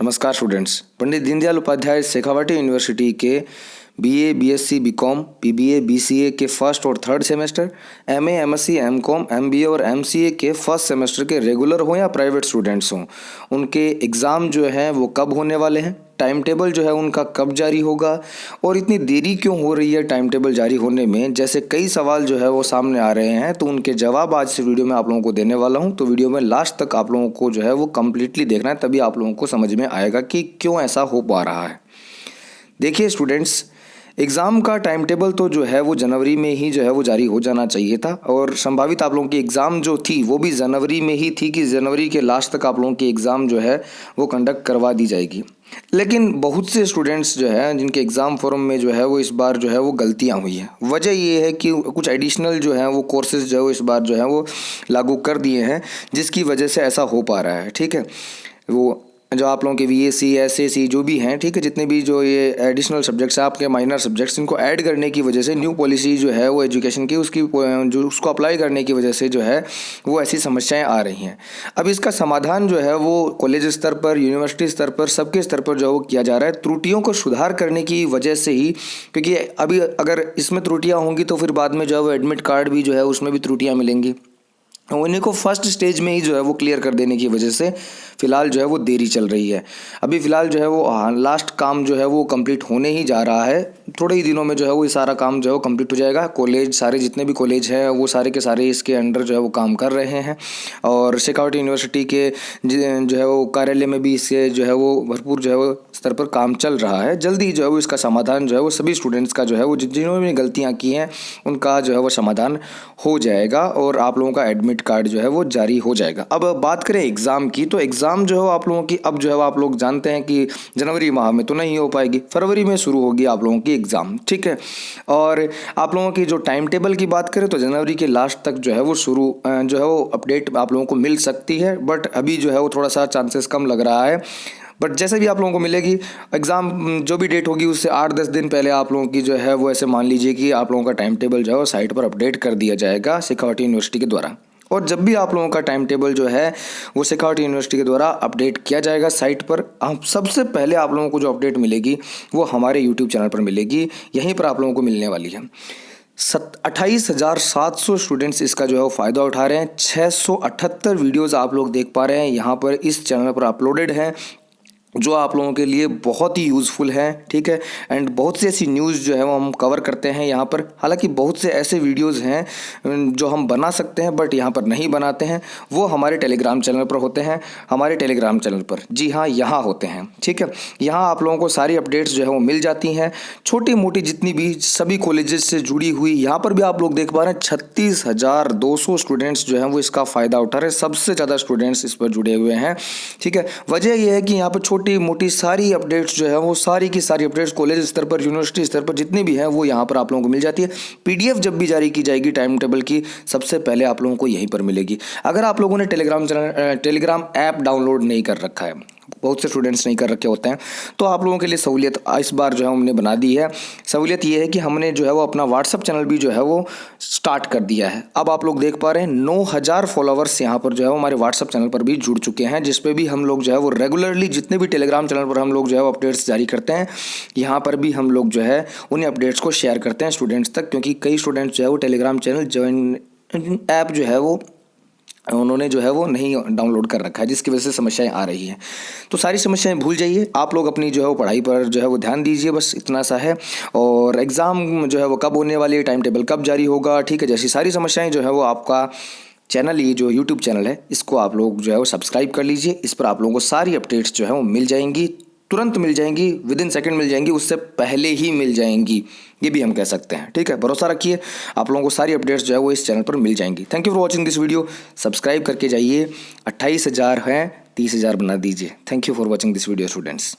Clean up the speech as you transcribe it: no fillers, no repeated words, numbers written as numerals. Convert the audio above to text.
नमस्कार students. Pandit Deendayal Upadhyay Shekhawati university के BA, BSc, BCom, PBA, BCA के फर्स्ट और third semester, MA, MSc, MCom, MBA और एमसीए के फर्स्ट सेमेस्टर के रेगुलर हो या प्राइवेट स्टूडेंट्स हों, उनके एग्ज़ाम जो हैं वो कब होने वाले हैं, टाइम टेबल जो है उनका कब जारी होगा और इतनी देरी क्यों हो रही है टाइम टेबल जारी होने में, जैसे कई सवाल जो है वो सामने आ रहे हैं। तो उनके जवाब आज से वीडियो में आप लोगों को देने वाला हूं। तो वीडियो में लास्ट तक आप लोगों को जो है वो कम्प्लीटली देखना है, तभी आप लोगों को समझ में आएगा कि क्यों ऐसा हो पा रहा है। देखिए स्टूडेंट्स, एग्ज़ाम का टाइम टेबल तो जो है वो जनवरी में ही जो है वो जारी हो जाना चाहिए था और संभावित आप लोगों की एग्ज़ाम जो थी वो भी जनवरी में ही थी कि जनवरी के लास्ट तक आप लोगों की एग्ज़ाम जो है वो कंडक्ट करवा दी जाएगी। लेकिन बहुत से स्टूडेंट्स जो है जिनके एग्ज़ाम फॉर्म में जो है वो इस बार जो है वो गलतियां हुई हैं। वजह ये है कि कुछ एडिशनल जो है वो कोर्सेज जो है वो इस बार जो है वो लागू कर दिए हैं, जिसकी वजह से ऐसा हो पा रहा है। ठीक है, वो जो आप लोगों के वीएसी, एसएसी जो भी हैं, ठीक है, जितने भी जो ये एडिशनल सब्जेक्ट्स हैं आपके माइनर सब्जेक्ट्स, इनको ऐड करने की वजह से न्यू पॉलिसी जो है वो एजुकेशन की उसकी जो उसको अप्लाई करने की वजह से जो है वो ऐसी समस्याएं आ रही हैं। अब इसका समाधान जो है वो कॉलेज स्तर पर, यूनिवर्सिटी स्तर पर, सबके स्तर पर जो है वो किया जा रहा है, त्रुटियों को सुधार करने की वजह से ही। क्योंकि अभी अगर इसमें त्रुटियाँ होंगी तो फिर बाद में जो है वो एडमिट कार्ड भी जो है उसमें भी त्रुटियाँ मिलेंगी। उन्हीं को फर्स्ट स्टेज में ही जो है वो क्लियर कर देने की वजह से फ़िलहाल जो है वो देरी चल रही है। अभी फ़िलहाल जो है वो लास्ट काम जो है वो कंप्लीट होने ही जा रहा है। थोड़े ही दिनों में जो है वो ये सारा काम जो है वो कंप्लीट हो जाएगा। कॉलेज सारे जितने भी कॉलेज हैं वो सारे के सारे इसके अंडर जो है वो काम कर रहे हैं और शेखावाटी यूनिवर्सिटी के जो है वो कार्यालय में भी इसके जो है वो भरपूर जो है वो स्तर पर काम चल रहा है। जल्दी जो है वो इसका समाधान जो है वो सभी स्टूडेंट्स का जो है वो जिन्होंने भी गलतियाँ की हैं उनका जो है वो समाधान हो जाएगा और आप लोगों का एडमिट कार्ड जो है वो जारी हो जाएगा। अब बात करें एग्ज़ाम की, तो एग्ज़ाम जो है आप लोगों की अब जो है आप लोग जानते हैं कि जनवरी माह में तो नहीं हो पाएगी, फरवरी में शुरू होगी आप लोगों की एग्ज़ाम। ठीक है, और आप लोगों की जो टाइम टेबल की बात करें तो जनवरी के लास्ट तक जो है वो शुरू जो है वो अपडेट आप लोगों को मिल सकती है, बट अभी जो है वो थोड़ा सा चांसेस कम लग रहा है। बट जैसे भी आप लोगों को मिलेगी एग्ज़ाम, जो भी डेट होगी उससे 8-10 दिन पहले आप लोगों की जो है वो ऐसे मान लीजिए कि आप लोगों का टाइम टेबल जो है वो साइट पर अपडेट कर दिया जाएगा शेखावाटी यूनिवर्सिटी के द्वारा। और जब भी आप लोगों का टाइम टेबल जो है वो शेखावाटी यूनिवर्सिटी के द्वारा अपडेट किया जाएगा साइट पर, हम सबसे पहले आप लोगों को जो अपडेट मिलेगी वो हमारे यूट्यूब चैनल पर मिलेगी। यहीं पर आप लोगों को मिलने वाली है। 28,700 स्टूडेंट्स इसका जो है वो फ़ायदा उठा रहे हैं। 678 वीडियोज़ आप लोग देख पा रहे हैं यहाँ पर इस चैनल पर अपलोडेड हैं, जो आप लोगों के लिए बहुत ही यूज़फुल है। ठीक है, एंड बहुत सी ऐसी न्यूज़ जो है वो हम कवर करते हैं यहाँ पर। हालांकि बहुत से ऐसे वीडियोज़ हैं जो हम बना सकते हैं बट यहाँ पर नहीं बनाते हैं, वो हमारे टेलीग्राम चैनल पर होते हैं। हमारे टेलीग्राम चैनल पर, जी हाँ, यहाँ होते हैं। ठीक है, यहाँ आप लोगों को सारी अपडेट्स जो है वो मिल जाती हैं, छोटी मोटी जितनी भी सभी कॉलेजेस से जुड़ी हुई। यहाँ पर भी आप लोग देख पा रहे हैं 36,200 स्टूडेंट्स जो हैं वो इसका फ़ायदा उठा रहे हैं। सबसे ज़्यादा स्टूडेंट्स इस पर जुड़े हुए हैं। ठीक है, वजह यह है कि यहाँ पर छोटी मोटी सारी अपडेट्स जो है वो सारी की सारी अपडेट्स कॉलेज स्तर पर, यूनिवर्सिटी स्तर पर जितनी भी हैं वो यहाँ पर आप लोगों को मिल जाती है। पीडीएफ जब भी जारी की जाएगी टाइम टेबल की, सबसे पहले आप लोगों को यहीं पर मिलेगी। अगर आप लोगों ने टेलीग्राम ऐप डाउनलोड नहीं कर रखा है, बहुत से स्टूडेंट्स नहीं कर रखे होते हैं, तो आप लोगों के लिए सहूलियत इस बार जो है हमने बना दी है। सहूलियत ये है कि हमने जो है वो अपना व्हाट्सअप चैनल भी जो है वो स्टार्ट कर दिया है। अब आप लोग देख पा रहे हैं 9,000 फॉलोवर्स यहाँ पर जो है वो हमारे व्हाट्सअप चैनल पर भी जुड़ चुके हैं, जिसपे भी हम लोग जो है वो रेगुलरली जितने भी टेलीग्राम चैनल पर हम लोग जो है वो अपडेट्स जारी करते हैं, यहाँ पर भी हम लोग जो है उन्हीं अपडेट्स को शेयर करते हैं स्टूडेंट्स तक। क्योंकि कई स्टूडेंट्स जो है वो टेलीग्राम चैनल ज्वाइन ऐप जो है वो उन्होंने जो है वो नहीं डाउनलोड कर रखा है, जिसकी वजह से समस्याएं आ रही हैं। तो सारी समस्याएं भूल जाइए, आप लोग अपनी जो है वो पढ़ाई पर जो है वो ध्यान दीजिए, बस इतना सा है। और एग्ज़ाम जो है वो कब होने वाली है, टाइम टेबल कब जारी होगा, ठीक है, जैसी सारी समस्याएं जो है वो आपका चैनल, ये जो यूट्यूब चैनल है इसको आप लोग जो है वो सब्सक्राइब कर लीजिए। इस पर आप लोगों को सारी अपडेट्स जो है वो मिल जाएंगी, तुरंत मिल जाएंगी, विदिन सेकंड मिल जाएंगी, उससे पहले ही मिल जाएंगी, ये भी हम कह सकते हैं। ठीक है, भरोसा रखिए, आप लोगों को सारी अपडेट्स जो है वो इस चैनल पर मिल जाएंगी। Thank you for watching this video. Subscribe करके जाइए। 28,000 हैं, 30,000 बना दीजिए। Thank you for watching this video students.